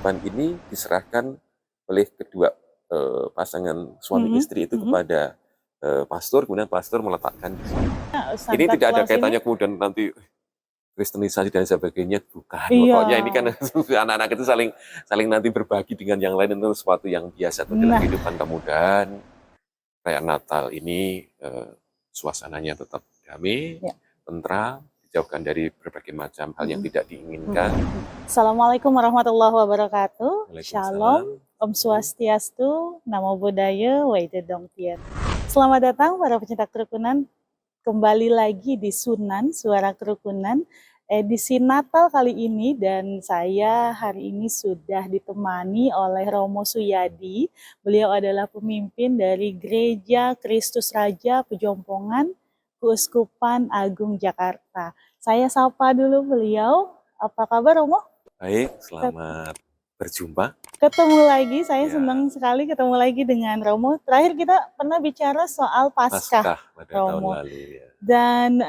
kehidupan ini diserahkan oleh kedua pasangan suami Mhm, istri itu mhm. kepada pastor, kemudian pastor meletakkan di sini. Ini Santa tidak ada Claus ini kaitannya kemudian nanti kristenisasi dan sebagainya, bukan. iya. Pokoknya ini kan anak-anak itu saling saling nanti berbagi dengan yang lain, itu sesuatu yang biasa tuh dalam Nah, kehidupan. Kemudian kayak Natal ini suasananya tetap damai, ya. tentram, dijauhkan dari berbagai macam hal yang Mhm, tidak mhm, diinginkan. mhm. Assalamualaikum warahmatullahi wabarakatuh. Waalaikumsalam. Shalom, Om Swastiastu, Namo Buddhaya, Waite Dong Tien. Selamat datang para pecinta kerukunan. Kembali lagi di Sunan, Suara Kerukunan, edisi Natal kali ini, dan saya hari ini sudah ditemani oleh Romo Suyadi. Beliau adalah pemimpin dari Gereja Kristus Raja Pejompongan, Keuskupan Agung Jakarta. Saya sapa dulu beliau. Apa kabar, Romo? Baik, selamat berjumpa. Ketemu lagi, saya Ya, senang sekali ketemu lagi dengan Romo. Terakhir kita pernah bicara soal Paskah, Paskah pada tahun Romo. lalu ya. Dan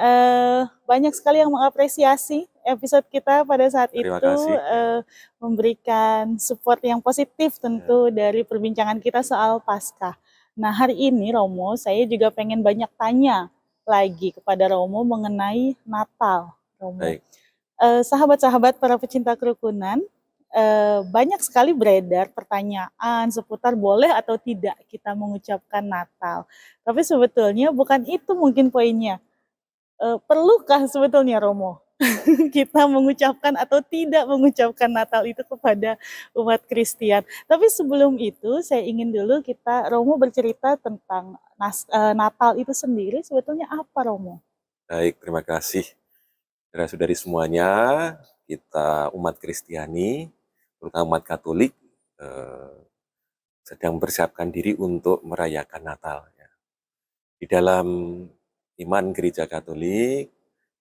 banyak sekali yang mengapresiasi episode kita pada saat Terima itu, kasih. Ya. memberikan support yang positif tentu dari perbincangan kita soal Paskah. Nah, hari ini Romo, saya juga pengen banyak tanya lagi kepada Romo mengenai Natal, Romo. Baik. Sahabat-sahabat para pecinta kerukunan, banyak sekali beredar pertanyaan seputar boleh atau tidak kita mengucapkan Natal. Tapi sebetulnya bukan itu mungkin poinnya. Perlukah sebetulnya, Romo, kita mengucapkan atau tidak mengucapkan Natal itu kepada umat Kristen? Tapi sebelum itu, saya ingin dulu Romo bercerita tentang Natal itu sendiri sebetulnya apa, Romo? Baik, terima kasih. Saudara-saudari semuanya, kita umat Kristiani, terutama umat Katolik, sedang mempersiapkan diri untuk merayakan Natal. Ya. Di dalam iman gereja Katolik,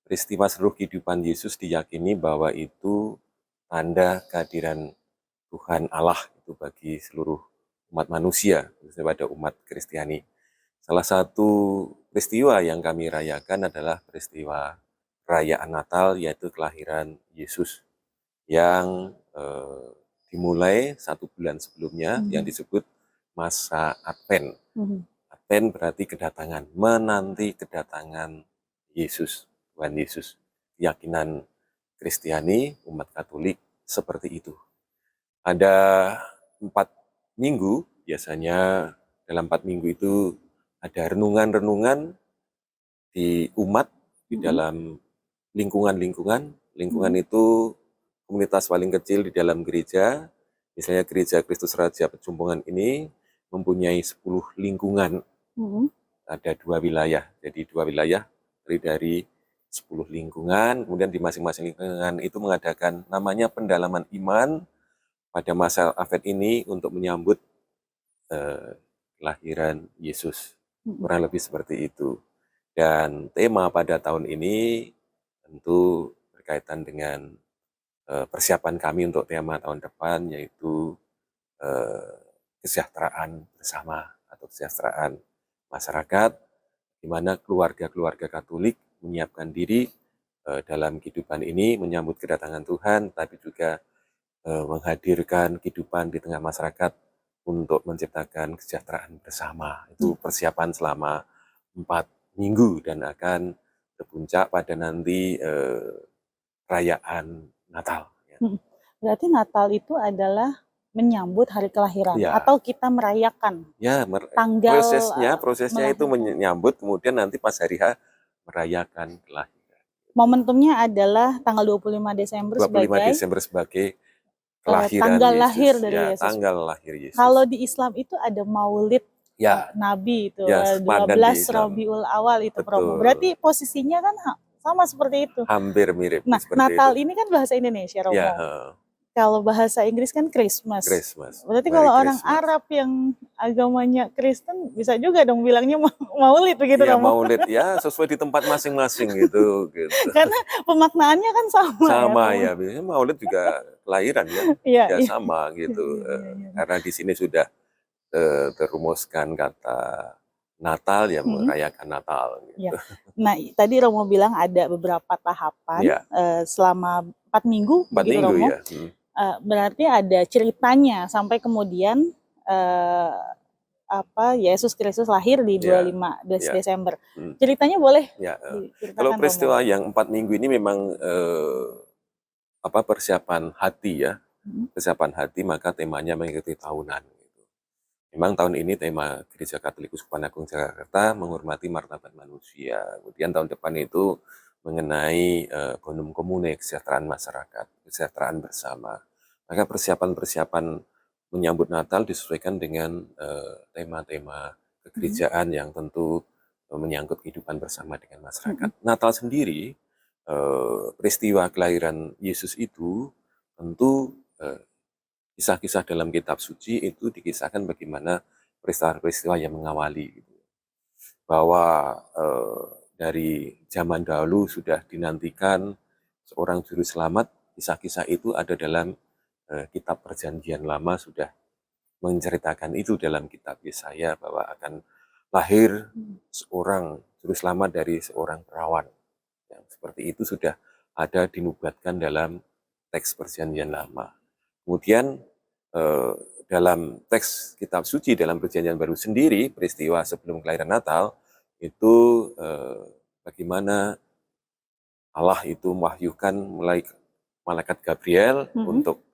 peristiwa seluruh kehidupan Yesus diyakini bahwa itu tanda kehadiran Tuhan Allah itu bagi seluruh umat manusia, khususnya pada umat Kristiani. Salah satu peristiwa yang kami rayakan adalah peristiwa perayaan Natal, yaitu kelahiran Yesus yang dimulai 1 bulan sebelumnya, yang disebut masa Advent. Advent berarti kedatangan, menanti kedatangan Yesus, Tuhan Yesus. Keyakinan Kristiani, umat Katolik seperti itu. Ada 4 minggu, biasanya dalam 4 minggu itu ada renungan-renungan di umat, di dalam lingkungan-lingkungan. Lingkungan itu komunitas paling kecil di dalam gereja. Misalnya Gereja Kristus Raja Pejompongan ini mempunyai 10 lingkungan. Ada 2 wilayah. Jadi 2 wilayah terdiri dari 10 lingkungan. Kemudian di masing-masing lingkungan itu mengadakan namanya pendalaman iman pada masa Advent ini untuk menyambut kelahiran Yesus. Kurang lebih seperti itu. Dan tema pada tahun ini tentu berkaitan dengan persiapan kami untuk tema tahun depan, yaitu kesejahteraan bersama atau kesejahteraan masyarakat, di mana keluarga-keluarga Katolik menyiapkan diri dalam kehidupan ini menyambut kedatangan Tuhan, tapi juga menghadirkan kehidupan di tengah masyarakat untuk menciptakan kesejahteraan bersama. Itu persiapan selama 4 minggu dan akan berpuncak pada nanti perayaan Natal. Ya. Berarti Natal itu adalah menyambut hari kelahiran Ya. atau kita merayakan Ya, tanggal prosesnya itu menyambut, kemudian nanti pas hari H merayakan kelahiran. Momentumnya adalah tanggal 25 Desember 25 Desember sebagai kelahiran tanggal Yesus. lahir dari Ya, Yesus. tanggal lahir Yesus. Kalau di Islam itu ada Maulid ya, Nabi itu, ya, 12 Rabiul Awal itu, Promo. Berarti posisinya kan sama seperti itu. Hampir mirip. Nah, Natal itu ini kan bahasa Indonesia, Romo. Ya, kalau bahasa Inggris kan Christmas. Berarti kalau orang Arab yang agamanya Kristen bisa juga dong bilangnya Maulid begitu, ya, Romo. Maulid ya sesuai di tempat masing-masing gitu. Karena pemaknaannya kan sama. Sama ya, biasanya Maulid juga kelahiran ya, ya sama gitu. Karena di sini sudah terumuskan kata Natal ya, merayakan Natal. Gitu. Ya. Nah, tadi Romo bilang ada beberapa tahapan selama 4 minggu, 4 minggu Romo. ya. berarti ada ceritanya sampai kemudian Yesus Kristus lahir di Ya, 25 ya. Desember. Ceritanya boleh Ya, diceritakan, kalau Romo? peristiwa yang 4 minggu ini memang persiapan hati ya. Persiapan hati, maka temanya mengikuti tahunan. Memang tahun ini tema Gereja Katolik Uskupan Agung Jakarta menghormati martabat manusia. Kemudian tahun depan itu mengenai bonum comune, kesejahteraan masyarakat, kesejahteraan bersama. Maka persiapan-persiapan menyambut Natal disesuaikan dengan tema-tema kegerejaan yang tentu menyangkut kehidupan bersama dengan masyarakat. Natal sendiri, peristiwa kelahiran Yesus itu tentu kisah-kisah dalam kitab suci itu dikisahkan bagaimana peristiwa-peristiwa yang mengawali. Bahwa dari zaman dahulu sudah dinantikan seorang juru selamat, kisah-kisah itu ada dalam kitab Perjanjian Lama, sudah menceritakan itu dalam kitab Yesaya bahwa akan lahir seorang juru selamat dari seorang perawan. Yang seperti itu sudah ada dinubuatkan dalam teks Perjanjian Lama. Kemudian dalam teks kitab suci dalam Perjanjian Baru sendiri, peristiwa sebelum kelahiran Natal itu bagaimana Allah itu mewahyukan mulai malaikat Gabriel untuk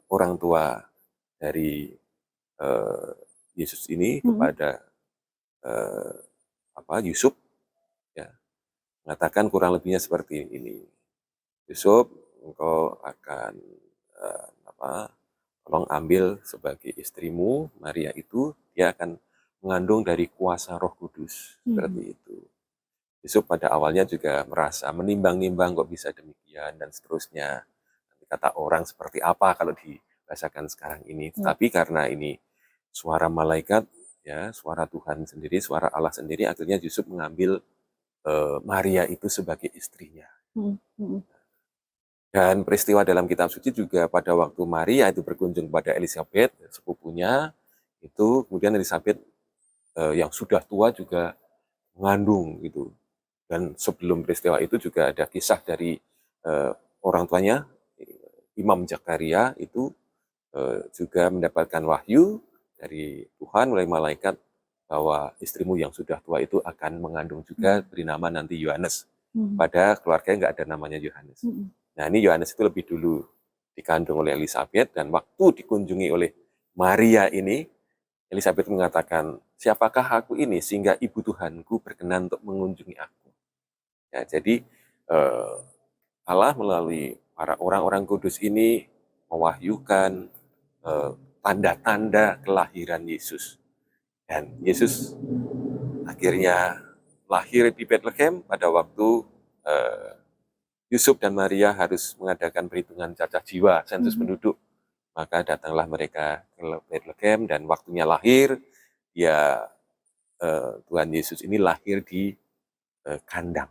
orang tua dari Yesus ini kepada Yusuf, ya, mengatakan kurang lebihnya seperti ini. Yusuf, engkau akan tolong ambil sebagai istrimu Maria itu, dia akan mengandung dari kuasa Roh Kudus, seperti itu. Yusuf pada awalnya juga merasa menimbang-nimbang kok bisa demikian dan seterusnya. Kata orang seperti apa kalau dibahasakan sekarang ini. Tapi karena ini suara malaikat, ya, suara Tuhan sendiri, suara Allah sendiri, akhirnya Yusuf mengambil Maria itu sebagai istrinya. Dan peristiwa dalam kitab suci juga pada waktu Maria itu berkunjung pada Elizabeth, sepupunya, itu kemudian Elizabeth yang sudah tua juga mengandung gitu. Dan sebelum peristiwa itu juga ada kisah dari orang tuanya, Imam Zakaria itu juga mendapatkan wahyu dari Tuhan oleh malaikat bahwa istrimu yang sudah tua itu akan mengandung juga, beri nama nanti Yohanes. Pada keluarganya nggak ada namanya Yohanes. Nah, ini Yohanes itu lebih dulu dikandung oleh Elizabeth, dan waktu dikunjungi oleh Maria ini, Elizabeth mengatakan, siapakah aku ini sehingga ibu Tuhanku berkenan untuk mengunjungi aku. Ya, jadi Allah melalui para orang-orang kudus ini mewahyukan tanda-tanda kelahiran Yesus. Dan Yesus akhirnya lahir di Bethlehem pada waktu Yusuf dan Maria harus mengadakan perhitungan cacah jiwa, sensus penduduk. Maka datanglah mereka ke Bethlehem dan waktunya lahir, ya Tuhan Yesus ini lahir di kandang.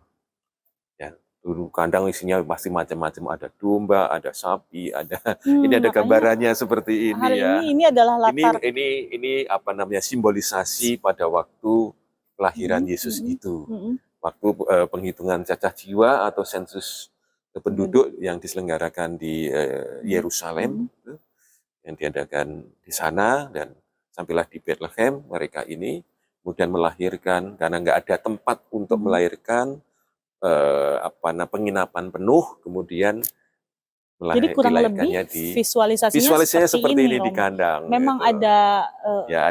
Ya, dulu kandang isinya pasti macam-macam, ada domba, ada sapi, ada ini ada gambarannya seperti ini, hari ya. Ini adalah latar. Ini simbolisasi pada waktu kelahiran Yesus itu. Waktu penghitungan cacah jiwa atau sensus penduduk yang diselenggarakan di Yerusalem, yang diadakan di sana, dan sampailah di Bethlehem mereka ini, kemudian melahirkan karena nggak ada tempat untuk melahirkan, penginapan penuh, kemudian jadi kurang lebih visualisasinya seperti ini di kandang. Memang gitu. Ada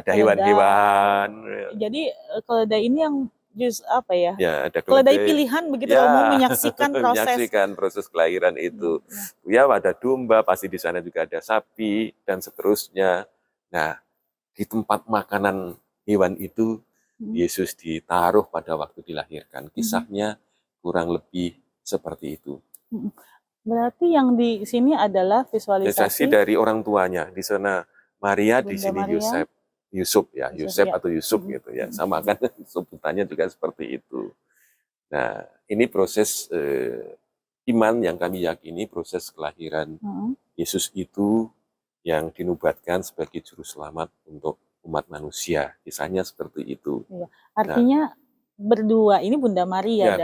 ada hewan-hewan. Jadi keledai ini yang ya, ada keledai pilihan begitu, ya, Romo, menyaksikan proses kelahiran itu. Ya, ada domba, pasti di sana juga ada sapi dan seterusnya. Nah, di tempat makanan hewan itu Yesus ditaruh pada waktu dilahirkan. Kisahnya kurang lebih seperti itu. Berarti yang di sini adalah visualisasi dari orang tuanya. Di sana Maria, di sini Yusuf gitu ya, sama kan sebutannya juga seperti itu. Nah, ini proses iman yang kami yakini, proses kelahiran Yesus itu yang dinubuatkan sebagai juru selamat untuk umat manusia. Kisahnya seperti itu. Iya. Artinya berdua ini Bunda Maria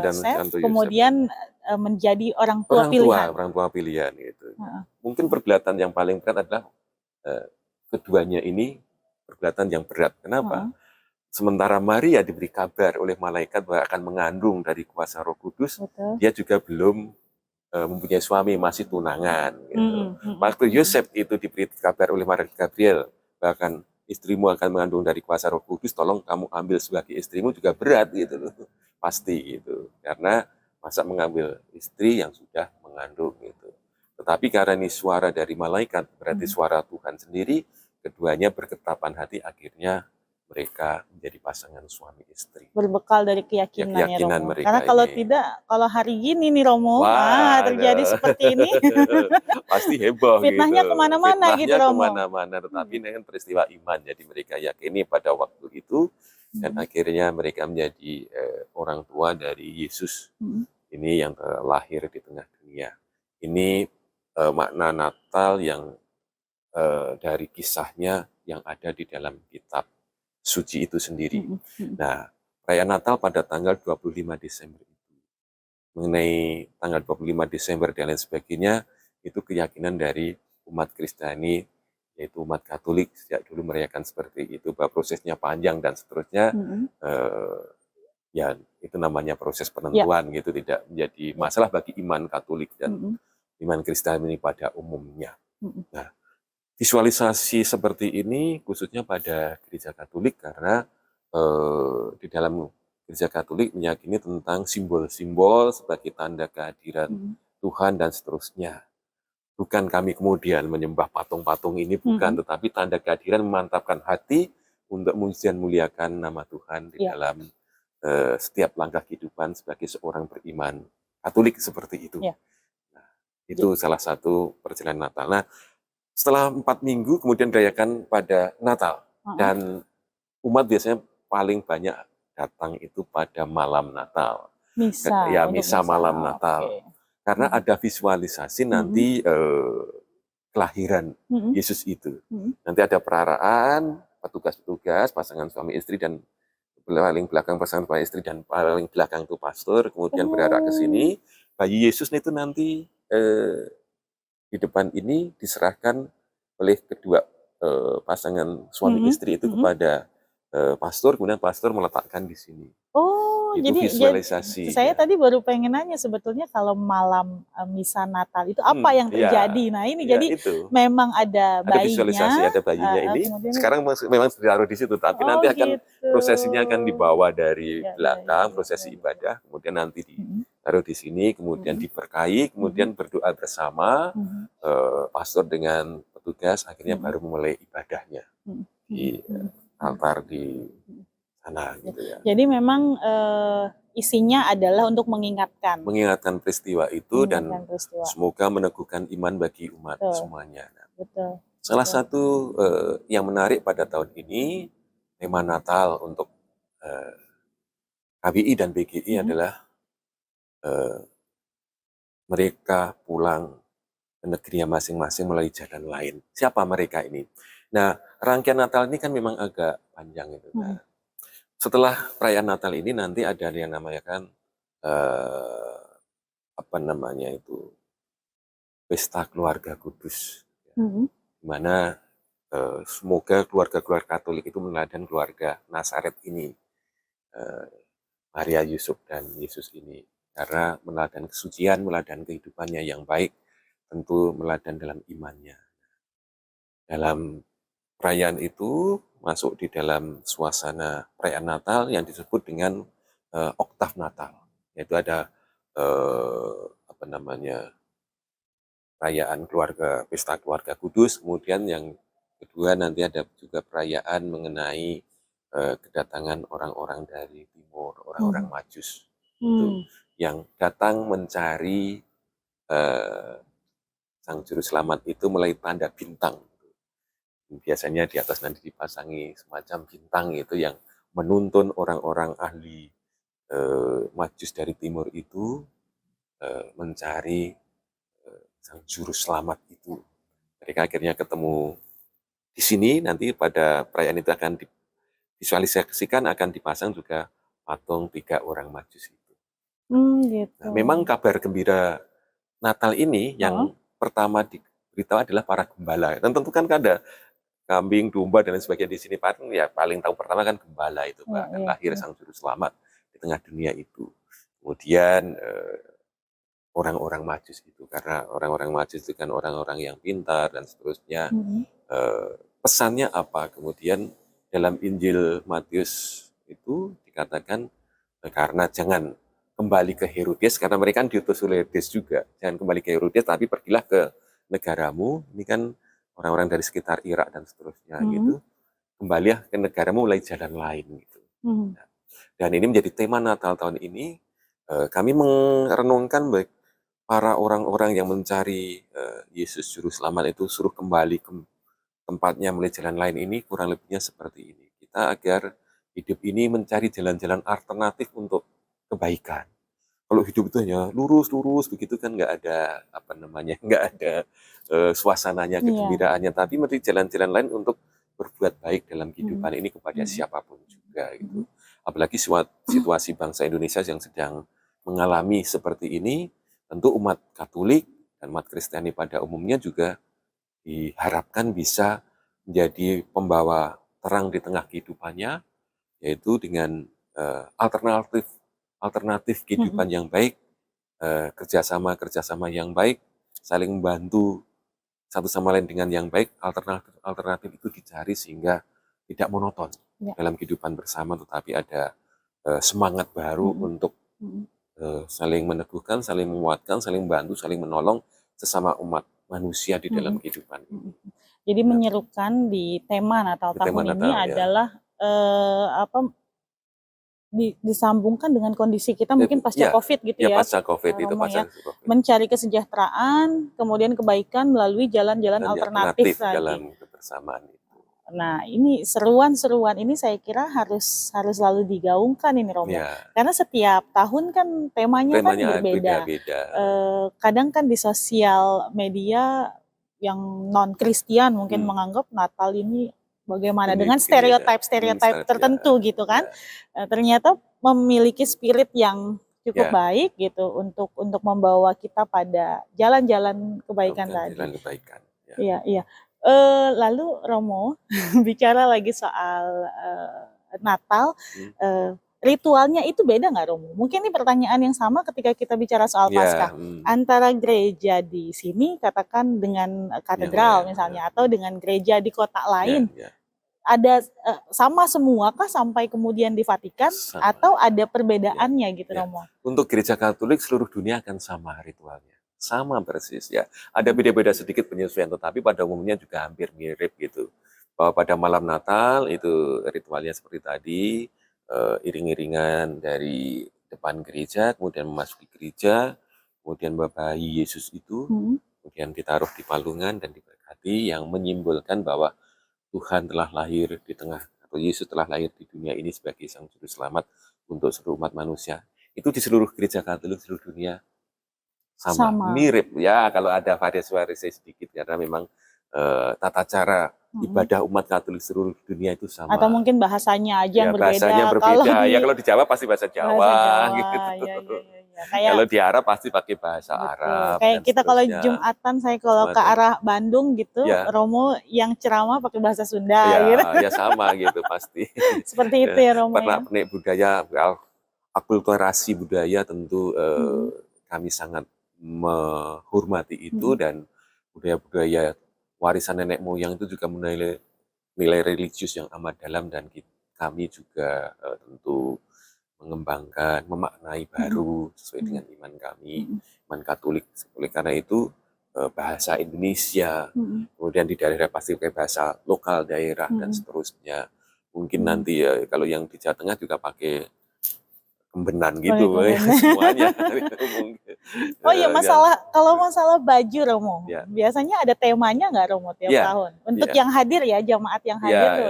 dan Yosef, kemudian menjadi orang tua pilihan. Orang tua pilihan gitu. Mungkin pergulatan yang paling berat adalah keduanya ini pergulatan yang berat. Kenapa? Sementara Maria diberi kabar oleh malaikat bahwa akan mengandung dari kuasa Roh Kudus, dia juga belum mempunyai suami, masih tunangan. Gitu. Waktu Yosef itu diberi kabar oleh malaikat Gabriel, bahkan istrimu akan mengandung dari kuasa Roh Kudus, tolong kamu ambil sebagai istrimu, juga berat gitu loh. Pasti gitu. Karena masa mengambil istri yang sudah mengandung gitu. Tetapi karena ini suara dari malaikat, berarti suara Tuhan sendiri, keduanya berketapan hati, akhirnya mereka menjadi pasangan suami istri. Berbekal dari keyakinan ya Keyakinan Romo. mereka Karena kalau ini. tidak, kalau hari ini nih Romo, Wah, terjadi seperti ini, pasti heboh fitnahnya gitu. kemana-mana gitu Fitnahnya Romo. kemana-mana, tetapi ini kan peristiwa iman. Jadi mereka yakini pada waktu itu, dan akhirnya mereka menjadi orang tua dari Yesus. Ini yang lahir di tengah dunia. Ini makna Natal yang dari kisahnya yang ada di dalam kitab suci itu sendiri. Nah, perayaan Natal pada tanggal 25 Desember itu. Mengenai tanggal 25 Desember dan lain sebagainya, itu keyakinan dari umat Kristiani, yaitu umat Katolik, sejak dulu merayakan seperti itu, bahwa prosesnya panjang dan seterusnya. Ya, itu namanya proses penentuan gitu, tidak menjadi masalah bagi iman Katolik dan iman Kristiani pada umumnya. Nah, visualisasi seperti ini khususnya pada gereja Katolik karena di dalam gereja Katolik meyakini tentang simbol-simbol sebagai tanda kehadiran Tuhan dan seterusnya. Bukan kami kemudian menyembah patung-patung ini, bukan, tetapi tanda kehadiran memantapkan hati untuk memuji dan muliakan nama Tuhan di dalam setiap langkah kehidupan sebagai seorang beriman Katolik seperti itu. Nah, itu salah satu perjalanan Natal. Nah, setelah 4 minggu kemudian dirayakan pada Natal. Dan umat biasanya paling banyak datang itu pada malam Natal. Misa. Ya, misa malam Natal. Karena ada visualisasi nanti kelahiran Yesus itu. Nanti ada peraraan, petugas-petugas, pasangan suami istri, dan paling belakang pasangan suami istri, dan paling belakang itu pastor, kemudian berarak ke sini. Bayi Yesus itu nanti di depan ini diserahkan oleh kedua pasangan suami istri itu kepada pastor, kemudian pastor meletakkan di sini. Oh, itu jadi visualisasi. saya tadi baru pengen nanya sebetulnya kalau malam misa Natal itu apa yang terjadi? Nah ini jadi itu. memang ada bayinya. Ada visualisasi, ada bayinya ini. Kemudian, sekarang memang ditaruh di situ, tapi nanti akan prosesinya akan dibawa dari belakang, prosesi ibadah, kemudian nanti ditaruh di sini, kemudian diberkahi, kemudian berdoa bersama, pastor dengan petugas, akhirnya baru memulai ibadahnya di altar di sana gitu ya. Jadi memang isinya adalah untuk mengingatkan peristiwa itu dan semoga meneguhkan iman bagi umat semuanya. Betul. Salah satu yang menarik pada tahun ini, tema Natal untuk KBI dan BGI adalah mereka pulang ke negerinya masing-masing melalui jalan lain. Siapa mereka ini? Nah, rangkaian Natal ini kan memang agak panjang itu. Nah, setelah perayaan Natal ini nanti ada yang namanya kan pesta keluarga kudus, di mana semoga keluarga-keluarga Katolik itu meneladani keluarga Nazaret ini, Maria, Yusuf, dan Yesus ini, karena meneladani kesucian, meneladani kehidupannya yang baik, tentu meneladani dalam imannya. Dalam perayaan itu masuk di dalam suasana perayaan Natal yang disebut dengan oktav Natal, yaitu ada perayaan keluarga, pesta keluarga kudus, kemudian yang kedua nanti ada juga perayaan mengenai kedatangan orang-orang dari timur, orang-orang Majus, itu yang datang mencari Sang Juru Selamat itu melalui tanda bintang. Biasanya di atas nanti dipasangi semacam bintang itu yang menuntun orang-orang ahli Majus dari timur itu mencari Sang Juru Selamat itu. Mereka akhirnya ketemu di sini, nanti pada perayaan itu akan divisualisasikan, akan dipasang juga patung 3 orang Majus itu. Gitu. Nah, memang kabar gembira Natal ini yang pertama diberitahu adalah para gembala. Dan tentu kan ada kambing, domba dan lain sebagainya di sini, paling tahu pertama kan gembala itu, Pak, kan lahir sang juru selamat di tengah dunia itu. Kemudian orang-orang Majus itu, karena orang-orang Majus itu kan orang-orang yang pintar dan seterusnya. Pesannya apa? Kemudian dalam Injil Matius itu dikatakan karena jangan kembali ke Herodes, karena mereka kan diutus oleh Herodes juga. Jangan kembali ke Herodes, tapi pergilah ke negaramu. Ini kan orang-orang dari sekitar Irak dan seterusnya gitu. Kembalilah ke negaramu, mulai jalan lain gitu. Dan ini menjadi tema Natal tahun ini. Kami merenungkan baik para orang-orang yang mencari Yesus Juru Selamat itu suruh kembali ke tempatnya, mulai jalan lain ini kurang lebihnya seperti ini. Kita agar hidup ini mencari jalan-jalan alternatif untuk kebaikan. Kalau hidup itu hanya lurus-lurus begitu kan nggak ada nggak ada suasananya, kegembiraannya. Tapi mesti jalan-jalan lain untuk berbuat baik dalam kehidupan ini kepada siapapun juga gitu. Apalagi situasi bangsa Indonesia yang sedang mengalami seperti ini, tentu umat Katolik dan umat Kristiani pada umumnya juga diharapkan bisa menjadi pembawa terang di tengah kehidupannya, yaitu dengan alternatif kehidupan yang baik, kerjasama yang baik, saling membantu satu sama lain dengan yang baik. Alternatif itu dicari sehingga tidak monoton dalam kehidupan bersama, tetapi ada semangat baru untuk saling meneguhkan, saling menguatkan, saling membantu, saling menolong sesama umat manusia di dalam kehidupan ini. Jadi menyerukan di tema Natal tahun ini adalah disambungkan dengan kondisi kita mungkin pasca COVID gitu ya. Pasca COVID itu, COVID. Mencari kesejahteraan, kemudian kebaikan melalui jalan-jalan alternatif dalam kebersamaan itu. Nah, ini seruan-seruan ini saya kira harus selalu digaungkan ini, Romo. Karena setiap tahun kan temanya kan berbeda. Kadang kan di sosial media yang non-Kristen mungkin menganggap Natal ini bagaimana dengan stereotip tertentu gitu kan. Ternyata memiliki spirit yang cukup baik gitu untuk membawa kita pada jalan-jalan kebaikan tadi. Iya. Lalu Romo bicara lagi soal Natal, ritualnya itu beda nggak, Romo? Mungkin ini pertanyaan yang sama ketika kita bicara soal Paskah. Antara gereja di sini katakan dengan katedral misalnya, atau dengan gereja di kota lain. Ada sama semua kah sampai kemudian di Vatikan, atau ada perbedaannya gitu, Romo? Untuk gereja Katolik seluruh dunia akan sama ritualnya. Sama persis ya. Ada beda-beda sedikit penyesuaian, tetapi pada umumnya juga hampir mirip gitu. Bahwa pada malam Natal itu ritualnya seperti tadi, iring-iringan dari depan gereja, kemudian memasuki gereja, kemudian membawahi Yesus itu, kemudian ditaruh di palungan dan diberkati, yang menyimbolkan bahwa Tuhan telah lahir di tengah, atau Yesus telah lahir di dunia ini sebagai Sang Juru Selamat untuk seluruh umat manusia. Itu di seluruh gereja Katolik seluruh dunia sama. Mirip ya, kalau ada variasi sedikit karena memang tata cara ibadah umat Katolik seluruh dunia itu sama. Atau mungkin bahasanya aja yang berbeda. Bahasanya berbeda. Kalau di Jawa pasti bahasa Jawa gitu. Kalau di Arab pasti pakai bahasa Arab. Kayak kita kalau Jumatan, saya kalau ke arah Bandung gitu, Romo yang ceramah pakai bahasa Sunda gitu. Ya sama gitu pasti. Seperti itu ya, Romo. Penik budaya, akulturasi budaya tentu kami sangat menghormati itu, dan budaya-budaya warisan nenek moyang itu juga nilai religius yang amat dalam, dan kami juga tentu mengembangkan, memaknai baru sesuai dengan iman kami, iman Katolik. Oleh karena itu bahasa Indonesia, kemudian di daerah pasti pakai bahasa lokal daerah dan seterusnya. Mungkin nanti ya kalau yang di Jawa Tengah juga pakai kembenan gitu, semuanya. Kalau masalah baju, Romo, biasanya ada temanya nggak, Romo, tiap tahun? Untuk yang hadir ya, jemaat yang hadir tuh.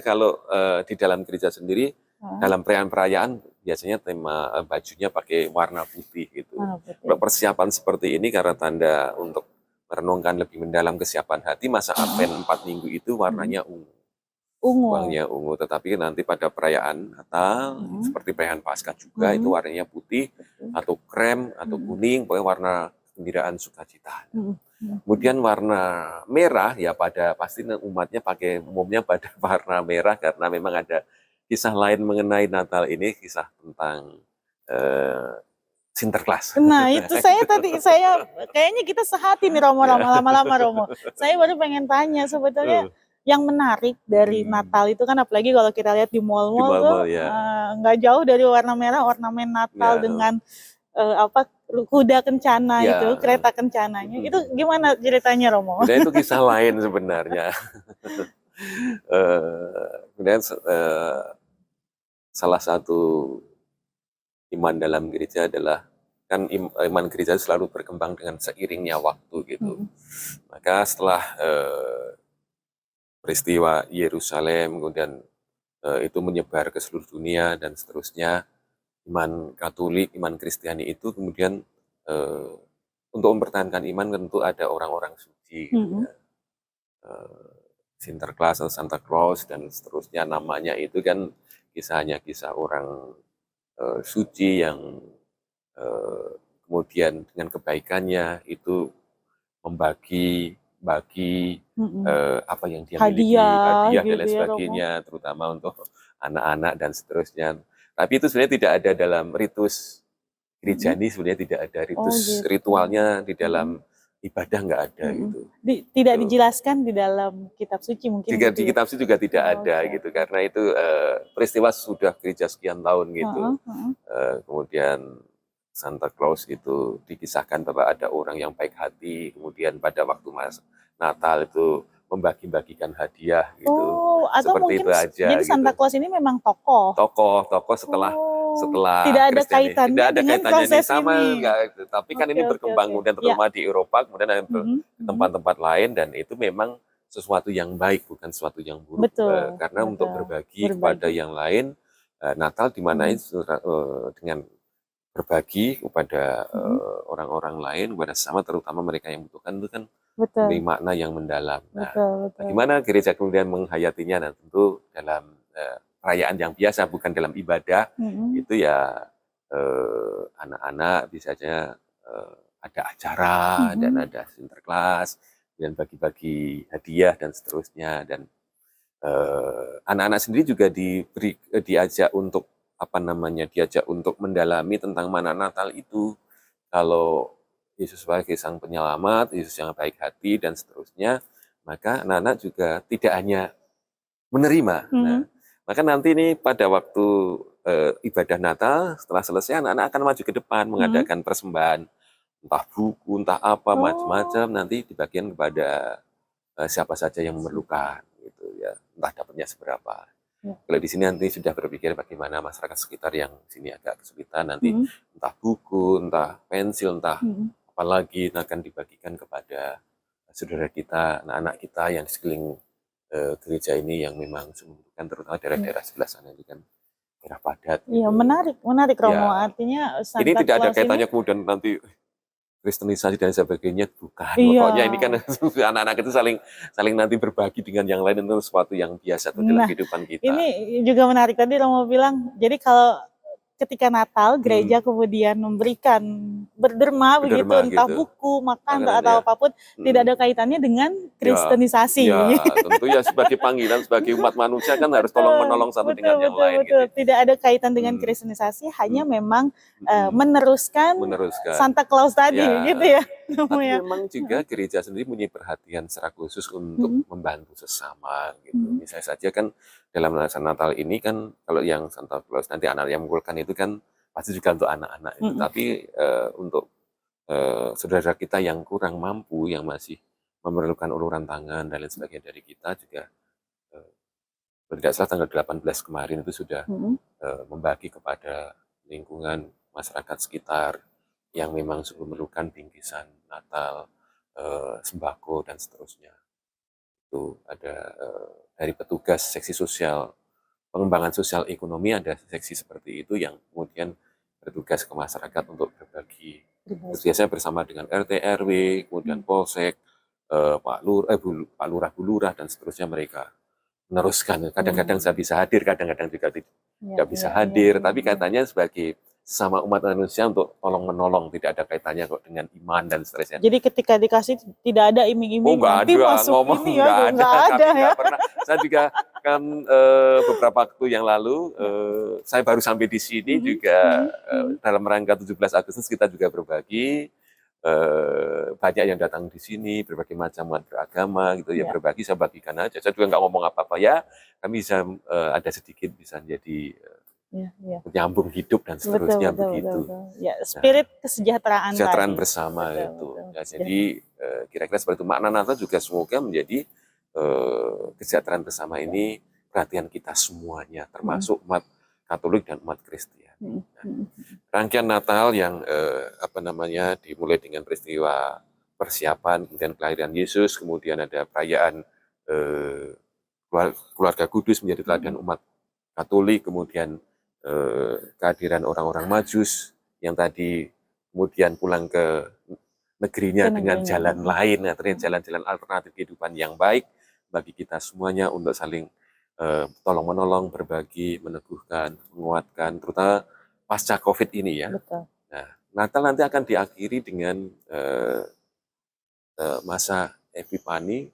Kalau di dalam gereja sendiri, dalam perayaan biasanya tema bajunya pakai warna putih gitu. Persiapan seperti ini karena tanda untuk merenungkan lebih mendalam kesiapan hati. Masa Advent 4 minggu itu warnanya ungu. Warnanya ungu, tetapi nanti pada perayaan Natal seperti perayaan Paskah juga itu warnanya putih atau krem atau kuning, pokoknya warna kegembiraan, sukacita. Mm, mm. Kemudian warna merah ya pasti umatnya pakai umumnya pada warna merah karena memang ada kisah lain mengenai Natal ini, kisah tentang Sinterklas. Nah, itu saya kayaknya kita sehati nih Romo, Ya. lama-lama Romo. Saya baru pengen tanya sebetulnya yang menarik dari Natal itu kan, apalagi kalau kita lihat di Di mall-mall tuh mall-mall ya. nggak jauh dari warna merah, ornamen Natal Ya. dengan kuda kencana Ya. itu, kereta kencananya. Itu gimana ceritanya Romo? Sebenarnya itu kisah lain sebenarnya. Kemudian salah satu iman dalam gereja adalah kan iman gereja selalu berkembang dengan seiringnya waktu gitu. Maka setelah peristiwa Yerusalem kemudian itu menyebar ke seluruh dunia dan seterusnya, iman Katolik, iman Kristiani itu kemudian untuk mempertahankan iman tentu ada orang-orang suci gitu ya. Sinterklas atau Santa Claus dan seterusnya namanya itu kan kisahnya kisah orang suci yang kemudian dengan kebaikannya itu membagi apa yang dia miliki, hadiah dan lain gitu ya, sebagainya, terutama untuk anak-anak dan seterusnya. Tapi itu sebenarnya tidak ada dalam ritus gereja ini, sebenarnya tidak ada ritus gitu. ritualnya di dalam ibadah, nggak ada gitu. Tidak dijelaskan di dalam kitab suci mungkin Di gitu ya? kitab suci juga tidak ada gitu, karena itu peristiwa sudah gereja sekian tahun gitu. Kemudian Santa Claus itu dikisahkan bahwa ada orang yang baik hati, kemudian pada waktu Natal itu membagi-bagikan hadiah gitu. Oh, atau seperti mungkin itu aja jadi Santa gitu. Claus ini memang tokoh. Tokoh setelah tidak ada Kristiani. kaitannya Tidak ada dengan kaitannya proses sama ini. enggak, tapi kan ini berkembang kemudian terutama di Eropa, kemudian ada tempat-tempat lain, dan itu memang sesuatu yang baik, bukan sesuatu yang buruk. Karena untuk berbagi kepada yang lain, Natal dimaknai dengan berbagi kepada orang-orang lain, kepada sesama, terutama mereka yang membutuhkan, itu kan memiliki makna yang mendalam. Nah, bagaimana gereja kemudian menghayatinya? Nah, tentu dalam perayaan yang biasa, bukan dalam ibadah, itu ya anak-anak bisa saja ada acara dan ada Sinterklas, dan bagi-bagi hadiah dan seterusnya, dan anak-anak sendiri juga diajak untuk diajak untuk mendalami tentang mana Natal itu. Kalau Yesus sebagai sang penyelamat, Yesus yang baik hati dan seterusnya, maka anak-anak juga tidak hanya menerima. Nah, maka nanti ini pada waktu ibadah Natal setelah selesai, anak-anak akan maju ke depan mengadakan persembahan, entah buku, entah apa, macam-macam, nanti dibagikan kepada siapa saja yang memerlukan gitu ya, entah dapatnya seberapa. Kalau di sini nanti sudah berpikir bagaimana masyarakat sekitar yang sini agak kesulitan, nanti entah buku, entah pensil, entah apalagi akan dibagikan kepada saudara kita, anak-anak kita yang di sekeliling gereja ini yang memang membutuhkan, terutama daerah-daerah sebelah sana itu kan daerah padat. Iya, gitu. menarik Romo. Ya. Artinya Santa ini tidak ada Claus kaitannya ini kemudian nanti Kristenisasi dan sebagainya, bukan. Pokoknya ini kan anak-anak itu saling nanti berbagi dengan yang lain, itu sesuatu yang biasa dalam kehidupan kita. Ini juga menarik, tadi Romo bilang, jadi kalau ketika Natal gereja kemudian memberikan berderma begitu, entah buku, makan atau apapun, tidak ada kaitannya dengan kristenisasi. Ya, tentu ya sebagai panggilan sebagai umat manusia kan harus tolong menolong satu dengan yang lain. Gitu. Tidak ada kaitan dengan kristenisasi, hanya memang meneruskan Santa Claus tadi gitu ya. Tapi memang juga gereja sendiri punya perhatian secara khusus untuk membantu sesama gitu. Misalnya saja kan dalam Natal ini kan, kalau yang Santa Claus nanti anak yang mengumpulkan itu kan pasti juga untuk anak-anak itu, tapi untuk saudara kita yang kurang mampu, yang masih memerlukan uluran tangan dan lain sebagainya dari kita juga, tidak salah tanggal 18 kemarin itu sudah membagi kepada lingkungan masyarakat sekitar yang memang memerlukan bingkisan Natal, sembako dan seterusnya. Itu ada dari petugas seksi sosial pengembangan sosial ekonomi, ada seksi seperti itu yang kemudian bertugas ke masyarakat untuk berbagi. Biasanya bersama dengan RT RW, kemudian Polsek, Pak Lurah, Bu Lurah dan seterusnya, mereka meneruskan. Kadang-kadang saya bisa hadir, kadang-kadang juga tidak bisa hadir, tapi katanya sebagai sama umat manusia untuk tolong menolong, tidak ada kaitannya kok dengan iman dan seterusnya. Jadi ketika dikasih tidak ada Oh iming-iming nggak nanti ada, masuk ngomong ini ya, nggak ada, nggak kami ada ya. nggak pernah. Saya juga kan beberapa waktu yang lalu, saya baru sampai di sini juga dalam rangka 17 Agustus kita juga berbagi, banyak yang datang di sini, berbagai macam umat beragama gitu ya, Ya. berbagi, saya bagikan aja. Saya juga nggak ngomong apa-apa ya, kami bisa ada sedikit bisa jadi Ya. menyambung hidup dan seterusnya begitu. Ya, spirit kesejahteraan Kesejahteraan tadi. bersama Betul, itu. betul. Ya, jadi kira-kira seperti itu. Makna Natal juga semoga menjadi kesejahteraan bersama ini perhatian kita semuanya, termasuk umat Katolik dan umat Kristiani. Rangkaian Natal yang dimulai dengan peristiwa persiapan, kemudian kelahiran Yesus, kemudian ada perayaan keluarga kudus menjadi teladan umat Katolik, kemudian kehadiran orang-orang Majus yang tadi kemudian pulang ke negerinya dengan jalan lain, artinya jalan-jalan alternatif kehidupan yang baik bagi kita semuanya untuk saling tolong-menolong, berbagi, meneguhkan, menguatkan, terutama pasca COVID ini ya. Betul. Nah, Natal nanti akan diakhiri dengan masa Epifani,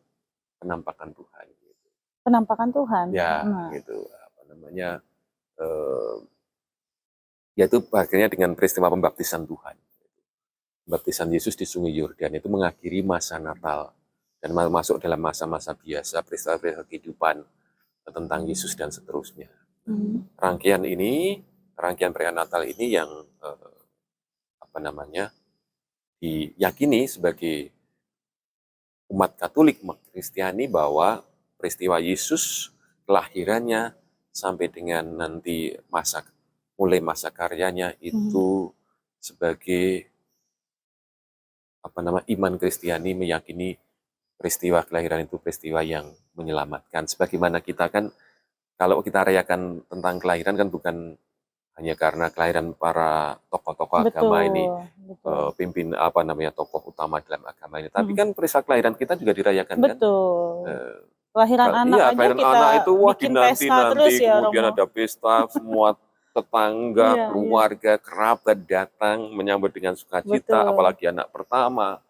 penampakan Tuhan. Penampakan Tuhan. Ya, gitu. Yaitu bagiannya dengan peristiwa pembaptisan Tuhan. Pembaptisan Yesus di Sungai Yordan itu mengakhiri masa Natal dan masuk dalam masa-masa biasa, peristiwa-peristiwa kehidupan tentang Yesus dan seterusnya. Rangkaian perayaan Natal ini yang diyakini sebagai umat Katolik, umat Kristiani bahwa peristiwa Yesus, kelahirannya sampai dengan nanti mulai masa karyanya itu sebagai iman Kristiani meyakini peristiwa kelahiran itu peristiwa yang menyelamatkan. Sebagaimana kita kan kalau kita rayakan tentang kelahiran kan bukan hanya karena kelahiran para tokoh-tokoh agama ini, tokoh utama dalam agama ini, tapi kan peristiwa kelahiran kita juga dirayakan kan. Kelahiran anak aja kelahiran kita anak itu bikin pesta terus ya, kemudian Romo. ada pesta, semua tetangga, keluarga, kerabat datang menyambut dengan sukacita, apalagi anak pertama.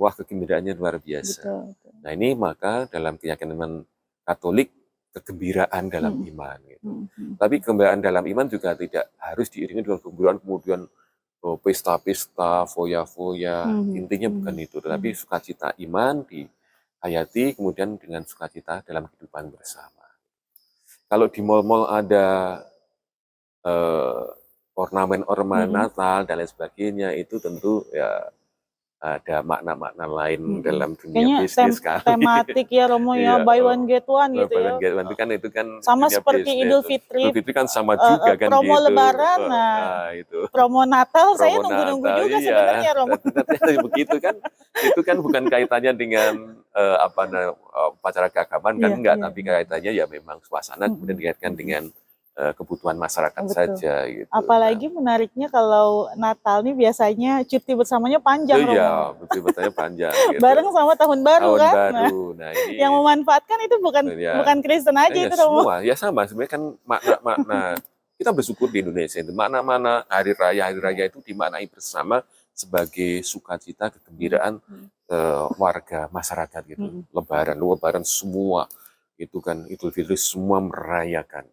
Wah, kegembiraannya luar biasa. Betul. Nah, ini maka dalam keyakinan Katolik kegembiraan dalam iman gitu. Tapi kegembiraan dalam iman juga tidak harus diiringi dengan kegembiraan kemudian pesta-pesta, foya-foya. Intinya bukan itu, tetapi sukacita iman dihayati kemudian dengan sukacita dalam kehidupan bersama. Kalau di mal-mal ada ornamen-ornamen Natal dan lain sebagainya, itu tentu ya ada makna-makna lain dalam dunia bisnis kali. Tematik ya, Romo ya, buy one get one gitu ya. Buy one get one itu kan sama seperti Idul Fitri. Idul Fitri kan sama juga kan promo gitu. Lebaran, itu. Promo Natal promo saya nunggu-nunggu juga sebenarnya, Romo. Begitu kan, itu kan bukan kaitannya dengan upacara keagamaan kan, enggak, tapi kaitannya ya memang suasana kemudian dikaitkan dengan kebutuhan masyarakat saja gitu. Apalagi menariknya kalau Natal nih biasanya cuti bersamanya panjang, Romo. Iya, cuti bersamanya panjang gitu. Bareng sama tahun baru kan. Nah, ini yang memanfaatkan itu bukan Kristen aja itu, Romo. Semua ya sama sebenarnya kan makna kita bersyukur di Indonesia itu mana hari raya itu dimaknai bersama sebagai sukacita, kegembiraan warga masyarakat gitu. Lebaran semua itu kan Idul Fitri semua merayakan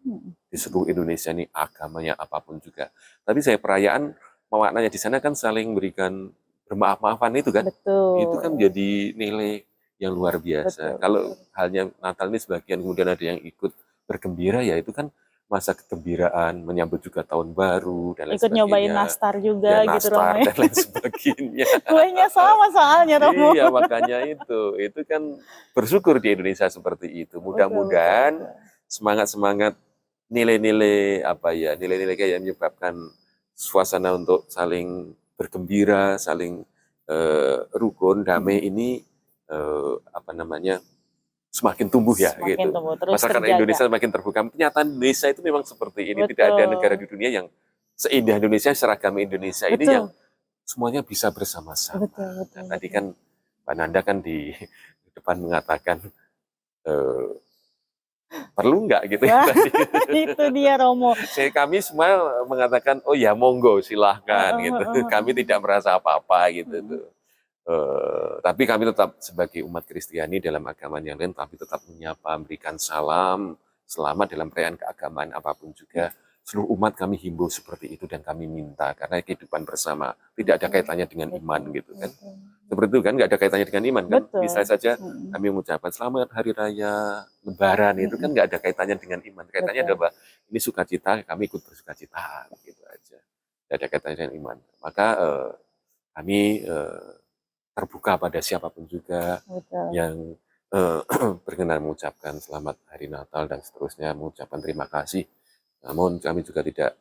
di seluruh Indonesia ini agamanya apapun juga. Tapi saya perayaan maknanya di sana kan saling berikan bermaaf-maafan itu kan. Betul. Itu kan menjadi nilai yang luar biasa. Kalau halnya Natal ini sebagian kemudian ada yang ikut bergembira ya itu kan masa kegembiraan, menyambut juga tahun baru dan lain ikut sebagainya. Nyobain nastar juga ya, gitu, Romo. Dan lain sebagainya. Kuenya sama soalnya, Romo. Iya, makanya itu kan bersyukur di Indonesia seperti itu. Mudah-mudahan semangat-semangat nilai-nilai nilai-nilai kayak menyebabkan suasana untuk saling bergembira, saling rukun, damai ini semakin tumbuh ya gitu. Masyarakat Indonesia semakin terbuka. Kenyataan Indonesia itu memang seperti ini. Tidak ada negara di dunia yang seindah Indonesia, seragam Indonesia ini yang semuanya bisa bersama-sama. Tadi kan Pak Nanda kan di depan mengatakan perlu nggak gitu ya Wah, tadi. itu dia Romo. Kami semua mengatakan, oh ya monggo silahkan Heeh, gitu. heeh, Kami heeh. tidak merasa apa-apa gitu Mm-mm. tuh. Tapi kami tetap sebagai umat Kristiani dalam agama yang lain, tapi tetap menyapa, memberikan salam, selamat dalam perayaan keagamaan apapun juga. Seluruh umat kami himbau seperti itu dan kami minta karena kehidupan bersama tidak ada Betul, kaitannya dengan iman betul, gitu kan. betul. Seperti itu kan, nggak ada kaitannya dengan iman kan. Bisa Betul. saja Mm-mm. kami mengucapkan selamat hari raya Lebaran itu kan Mm-mm. nggak ada kaitannya dengan iman. Kaitannya Betul. adalah ini sukacita, kami ikut bersukacita gitu aja. Nggak ada kaitannya dengan iman. Maka kami terbuka pada siapapun juga Betul. yang berkenan mengucapkan selamat hari Natal dan seterusnya, mengucapkan terima kasih. Namun kami juga tidak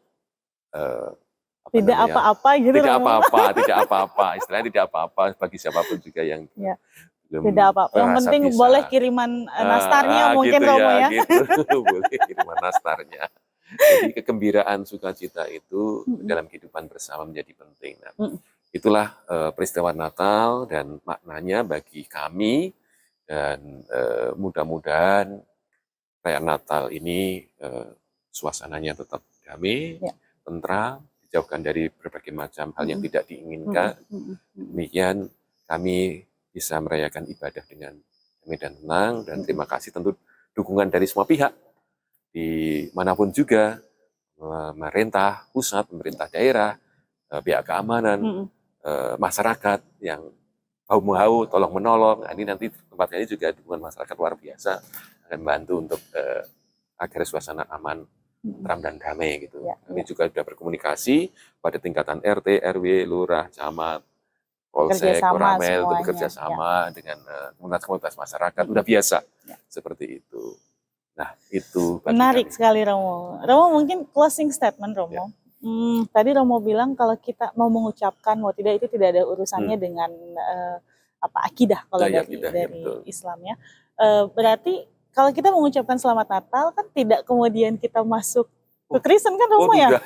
Tidak apa-apa gitu tidak Romo. apa-apa, tidak apa-apa, istilahnya tidak apa-apa bagi siapapun juga yang Ya, belum tidak apa-apa. Yang merasa penting bisa. boleh kiriman nastarnya mungkin Gitu Romo ya, ya. gitu. Boleh kiriman nastarnya. Jadi kegembiraan sukacita itu Mm-mm. dalam kehidupan bersama menjadi penting. Nah, Mm-mm. itulah peristiwa Natal dan maknanya bagi kami dan mudah-mudahan perayaan Natal ini suasananya tetap damai, Ya. tentram, dijauhkan dari berbagai macam hal yang Mm-mm. tidak diinginkan. Mm-mm. Mm-mm. Demikian kami bisa merayakan ibadah dengan damai dan tenang dan terima kasih tentu dukungan dari semua pihak di manapun juga, pemerintah pusat, pemerintah daerah, pihak keamanan, Mm-mm. masyarakat yang bahu-membahu, tolong menolong. Nah, ini nanti tempat ini juga dukungan masyarakat luar biasa akan membantu untuk agar suasana aman, tentram dan damai gitu. Ya, Kami ya. juga sudah berkomunikasi pada tingkatan RT, RW, lurah, camat, Bekerja polsek, sama koramil itu semuanya. bekerja Ya. sama dengan komunitas-komunitas masyarakat. Udah biasa Ya. seperti itu. Nah, itu bagi Menarik kami. sekali Romo. Romo mungkin closing statement Romo. Ya. Tadi Romo bilang kalau kita mau mengucapkan mau tidak itu tidak ada urusannya dengan akidah kalau Ya, dari akidah, ya, betul. Islamnya. Berarti kalau kita mengucapkan selamat Natal kan tidak kemudian kita masuk ke Kristen kan Romo ya?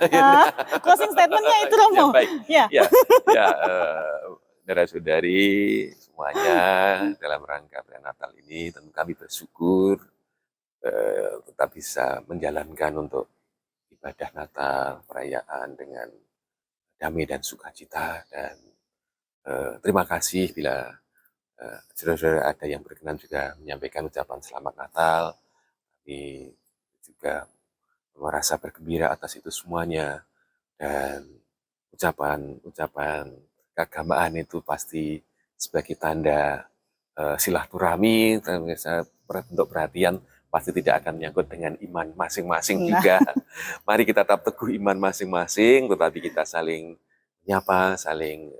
Closing statementnya itu Romo. Ya, baik. Ya. Saudara-saudari semuanya dalam rangka perayaan Natal ini tentu kami bersyukur tetap bisa menjalankan untuk ibadah Natal, perayaan dengan damai dan sukacita dan terima kasih bila saudara-saudara ada yang berkenan juga menyampaikan ucapan selamat Natal. Kami juga merasa bergembira atas itu semuanya dan ucapan keagamaan itu pasti sebagai tanda silaturahmi, bentuk perhatian pasti tidak akan menyangkut dengan iman masing-masing juga. Mari kita tetap teguh iman masing-masing, tetapi kita saling menyapa, saling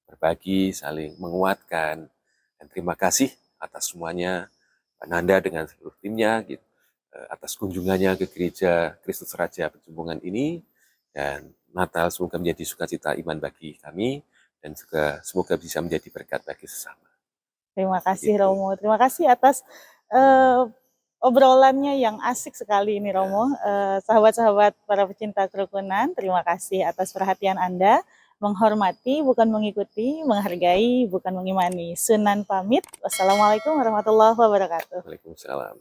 berbagi, saling menguatkan. Dan terima kasih atas semuanya, Pak Nanda dengan seluruh timnya, gitu, atas kunjungannya ke gereja Kristus Raja Pejumbungan ini. Dan Natal semoga menjadi sukacita iman bagi kami, dan juga semoga bisa menjadi berkat bagi sesama. Terima kasih Romo. Terima kasih atas obrolannya yang asik sekali ini Romo. Sahabat-sahabat para pecinta kerukunan, terima kasih atas perhatian Anda. Menghormati bukan mengikuti, menghargai bukan mengimani. Sunan pamit. Wassalamualaikum warahmatullahi wabarakatuh. Waalaikumsalam.